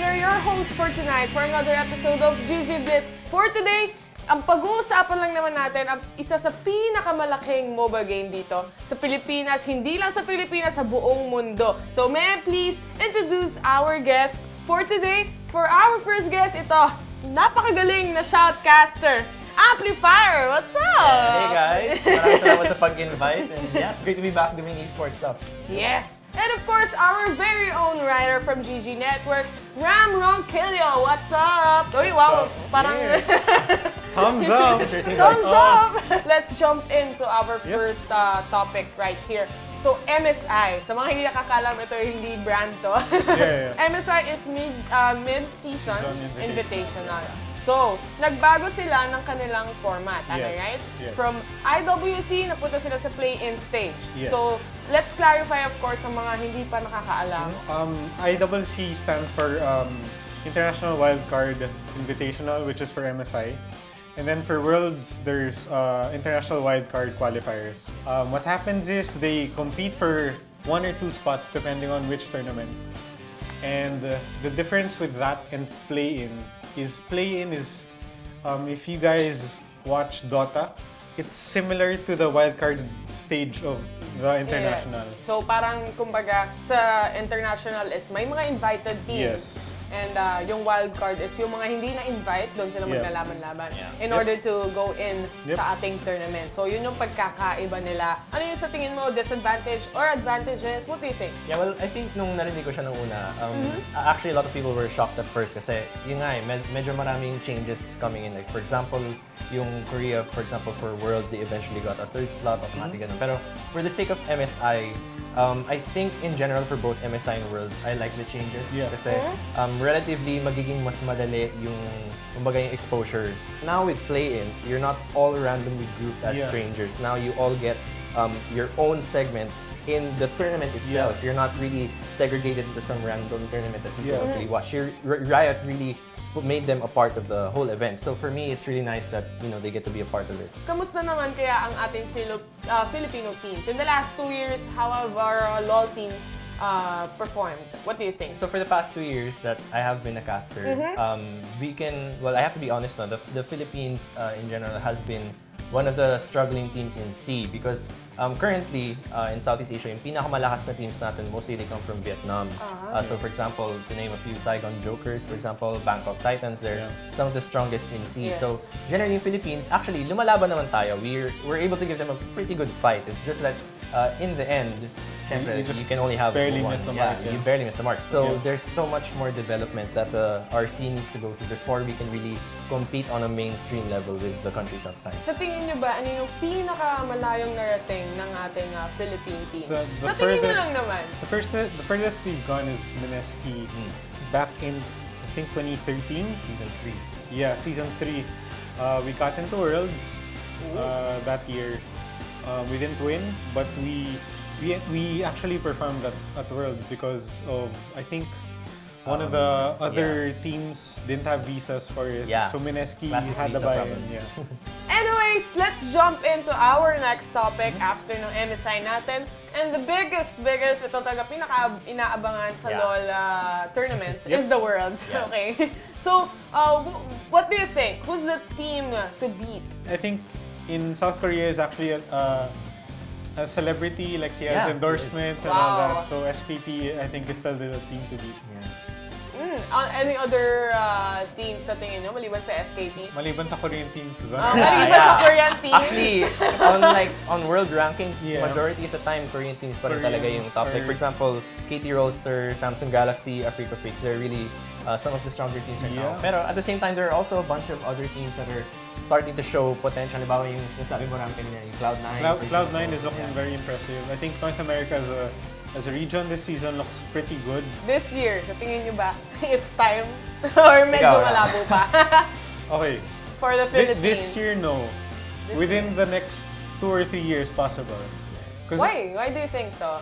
Taylor, your host for tonight for another episode of GG Blitz. For today, ang pag-uusapan lang naman natin ang isa sa pinakamalaking MOBA game dito sa Pilipinas, hindi lang sa Pilipinas, sa buong mundo. So may I please introduce our guest for today? For our first guest, ito, napakagaling na shoutcaster, Amplifire! What's up? Hey guys! Maraming salamat sa pag-invite. And yeah, it's great to be back doing eSports stuff. Yes! And of course, our very own writer from GGNetwork, Ram Ronquillo. What's up? Uy, wow! Parang... Thumbs up! Thumbs up! Let's jump into our first topic right here. So, MSI. Sa mga hindi nakakalam, ito hindi brand to. MSI is mid-season invitational. So, nagbago sila ng kanilang format, right? Yes. From IWC, napunta sila sa play-in stage. Yes. So, let's clarify, of course, sa mga hindi pa nakakaalam. IWC stands for International Wildcard Invitational, which is for MSI. And then for Worlds, there's International Wildcard Qualifiers. What happens is they compete for 1 or 2 spots depending on which tournament. And the difference with that and play-in is if you guys watch Dota, it's similar to the wildcard stage of the international. Yes. So parang kumbaga sa international is may mga invited teams. Yes. And yung wildcard is yung mga hindi na-invite, doon sila maglalaban-laban in order to go in sa ating tournament. So yun yung pagkakaiba nila. Ano yung sa tingin mo, disadvantage or advantages? What do you think? Yeah, well, I think nung narinig ko siya nung una, actually a lot of people were shocked at first kasi yun nga medyo maraming changes coming in. Like for example, yung Korea, for example, for Worlds, they eventually got a 3rd slot, automatic ganun. Pero for the sake of MSI, I think in general for both MSI and Worlds, I like the changes. Kasi relatively magiging mas madali yung kumbaga yung exposure. Now with play-ins, you're not all randomly grouped as strangers. Now you all get your own segment in the tournament itself. You're not really segregated into some random tournament that people don't really watch. Riot really made them a part of the whole event. So for me, it's really nice that they get to be a part of it. Kamusta naman kaya ang ating Filipino teams? In the last 2 years, how have our LoL teams performed? What do you think? So for the past 2 years that I have been a caster, I have to be honest now, the Philippines in general has been one of the struggling teams in C because currently in Southeast Asia, yung pinakamalakas na teams natin, mostly they come from Vietnam. So for example, to name a few, Saigon Jokers, for example, Bangkok Titans, they're some of the strongest in C. So generally in Philippines, actually lumalaban naman tayo. We're able to give them a pretty good fight. It's just that in the end, you can only have barely one. miss the mark. You barely miss the mark. So there's so much more development that the RC needs to go through before we can really compete on a mainstream level with the countries outside. Sa tingin niyo ba, ano yung pinakamalayong narating ng ating Philippine team? The furthest, lang naman. The furthest we've gone is Mineski back in, I think, 2013. Season 3. Yeah, Season 3. We got into Worlds that year. We didn't win, but we actually performed at Worlds because of, I think, one of the other teams didn't have visas for it. So Mineski had the buy-in. Anyways, let's jump into our next topic after ng MSI natin. And the biggest, ito talaga pinaka-inaabangan sa LoL tournaments is the Worlds. Okay. So, what do you think? Who's the team to beat? I think in South Korea is actually a celebrity, like he has endorsements and all that. So SKT, I think, is still the team to beat. Any other teams sa tingin nyo, maliban sa SKT? Maliban sa Korean teams. Maliban sa Korean teams? Actually, on world rankings, majority of the time, Korean teams pa rin talaga yung top. Like for example, KT Rolster, Samsung Galaxy, Africa Freaks, they're really some of the stronger teams right now. Pero at the same time, there are also a bunch of other teams that are starting to show potential. Halimbawa yung sinasabi mo namin kanina, yung Cloud9. Cloud9 is looking very impressive. I think North America as a region this season looks pretty good. This year, sa tingin nyo ba, it's time? Or medyo malabo pa? Okay. For the Philippines. This year, no. Within the next 2 or 3 years, possible. Why? Why do you think so?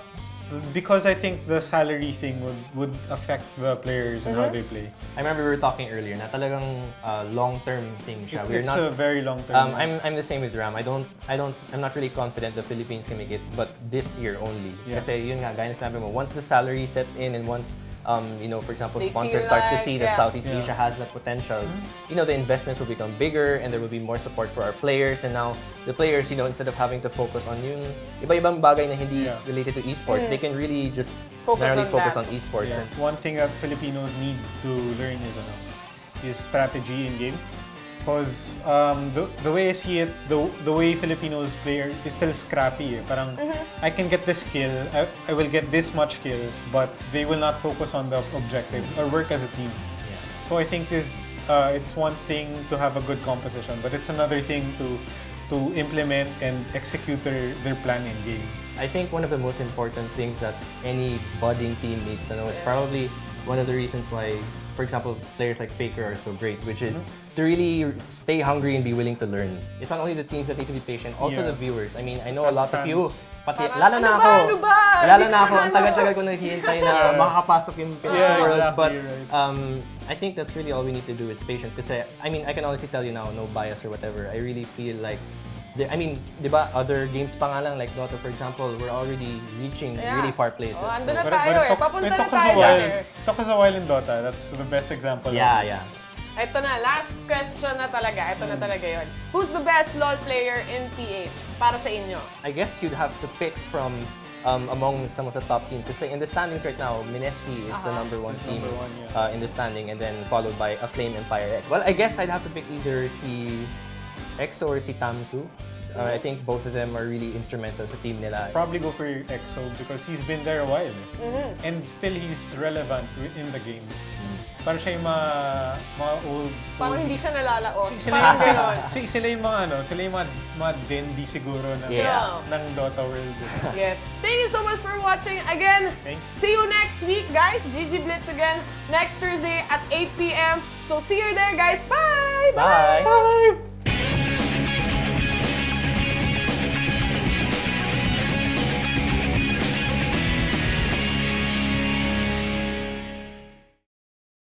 Because I think the salary thing would affect the players and how they play. I remember we were talking earlier na talagang long-term thing siya. It's a very long-term. I'm the same with Ram. I'm not really confident the Philippines can make it, but this year only. Kasi yun nga, gaya na sinabi mo, once the salary sets in and once you know, for example, They sponsors feel start to like, see that yeah. Southeast Asia has that potential, you know, the investments will become bigger and there will be more support for our players. And now, the players, you know, instead of having to focus on yung iba-ibang bagay na hindi related to esports, they can really just narrowly focus on esports. Yeah. One thing that Filipinos need to learn is strategy in game. Because the way I see it, the way Filipinos play is still scrappy. Parang I can get this skill, I will get this much kills, but they will not focus on the objectives or work as a team. Yeah. So I think it's one thing to have a good composition, but it's another thing to implement and execute their plan in game. I think one of the most important things that any budding team needs to know is probably one of the reasons why, for example, players like Faker are so great, which is to really stay hungry and be willing to learn. It's not only the teams that need to be patient, also the viewers. I mean, I know a lot of you, pati, lalo na ako, ang tagal-tagal ko naghihintay na makakapasok yung Worlds, but I think that's really all we need to do is patience. Kasi, I mean, I can honestly tell you now, no bias or whatever, I really feel like, I mean, di ba, other games pa nga lang, like Dota for example, we're already reaching really far places. Oh, andun na tayo papunta na tayo there. Took us a while in Dota, that's the best example. Yeah. Ito na, last question na talaga. Ito na talaga yun. Who's the best LoL player in PH para sa inyo? I guess you'd have to pick from among some of the top teams. Kasi in the standings right now, Mineski is the number one team in the standing, and then followed by Acclaim Empire X. Well, I guess I'd have to pick either si EXO or si Tamsu. I think both of them are really instrumental sa team nila. Probably go for EXO because he's been there a while. And still he's relevant in the game. Parang siya yung mga old... Parang hindi siya nalalaos. Sila yung mga Dendi siguro ng Dota World. Yes. Thank you so much for watching. Again, see you next week, guys. GG Blitz again next Thursday at 8 p.m. So see you there, guys. Bye! Bye!